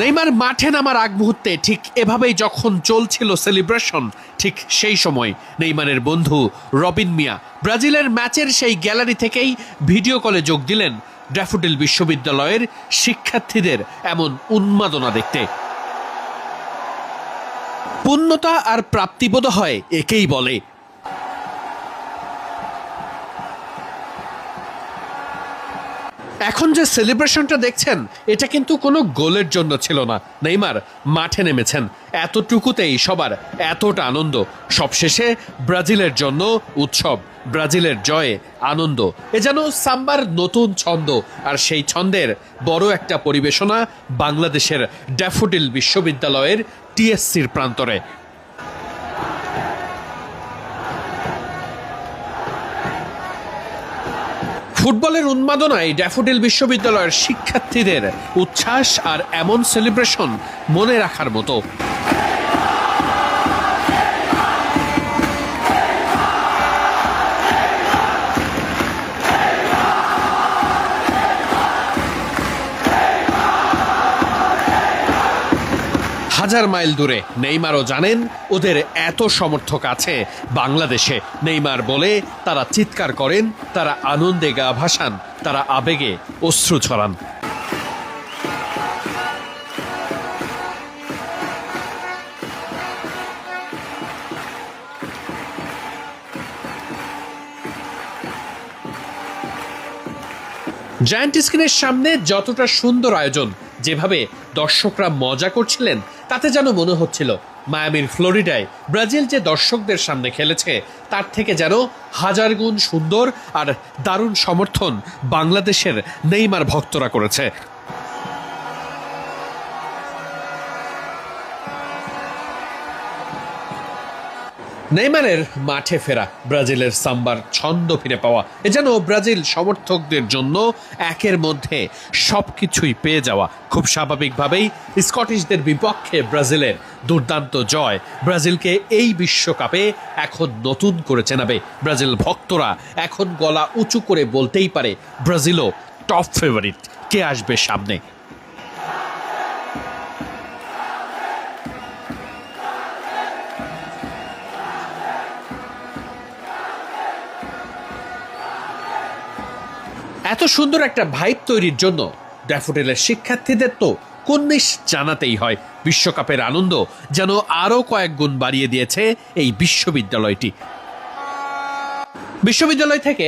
Neymar মাঠে নামার আগ মুহূর্তে ঠিক এভাবেই যখন চলছিল সেলিব্রেশন, ঠিক সেই সময় নেইমারের বন্ধু রবিন মিয়া ব্রাজিলের ম্যাচের সেই গ্যালারি থেকেই ভিডিও কলে যোগ দিলেন ড্যাফোডিল বিশ্ববিদ্যালয়ের শিক্ষার্থীদের এমন উন্মাদনা দেখতে। পূর্ণতা আর প্রাপ্তিবোধ হয় একেই বলে। এখন যে সেলিব্রেশনটা দেখছেন এটা কিন্তু কোনো গোলের জন্য ছিল না। নেইমার মাঠে নেমেছেন, এতটুকুতেই সবার এতটা আনন্দ। সবশেষে ব্রাজিলের জন্য উৎসব, ব্রাজিলের জয়ে আনন্দ। এ যেন সাম্বার নতুন ছন্দ, আর সেই ছন্দের বড় একটা পরিবেশনা বাংলাদেশের ড্যাফোডিল বিশ্ববিদ্যালয়ের টিএসসির প্রান্তরে। ফুটবলের উন্মাদনায় ড্যাফোডিল বিশ্ববিদ্যালয়ের শিক্ষার্থীদের উচ্ছ্বাস আর এমন সেলিব্রেশন মনে রাখার মতো। হাজার মাইল দূরে নেইমারও জানেন ওদের এত সমর্থক আছে বাংলাদেশে। নেইমার বলে তারা চিৎকার করেন, তারা আনন্দে গা ভাসান, তারা আবেগে অশ্রু ছড়ান। জায়ান্ট স্ক্রিনের সামনে যতটা সুন্দর আয়োজন, যেভাবে দর্শকরা মজা করছিলেন, তাতে যেন মনে হচ্ছিল মায়ামির ফ্লোরিডায় ব্রাজিল যে দর্শকদের সামনে খেলেছে তার থেকে যেন হাজার গুণ সুন্দর আর দারুণ সমর্থন বাংলাদেশের নেইমার ভক্তরা করেছে। নেইমারের মাঠে ফেরা, ব্রাজিলের সাম্বার ছন্দ ফিরে পাওয়া, এ যেন ব্রাজিল সমর্থকদের জন্য একের মধ্যে সবকিছুই পেয়ে যাওয়া। খুব স্বাভাবিকভাবেই স্কটিশদের বিপক্ষে ব্রাজিলের দুর্দান্ত জয় ব্রাজিলকে এই বিশ্বকাপে এখন নতুন করে চেনাবে। ব্রাজিল ভক্তরা এখন গলা উঁচু করে বলতেই পারে ব্রাজিলও টপ ফেভারিট। কে আসবে সামনে? এত সুন্দর একটা ভাইব তৈরির জন্য ড্যাফোডিলের শিক্ষার্থীদের তো কুর্নিশ জানাতেই হয়। বিশ্বকাপের আনন্দ যেন আরও কয়েক গুণ বাড়িয়ে দিয়েছে এই বিশ্ববিদ্যালয়টি। বিশ্ববিদ্যালয় থেকে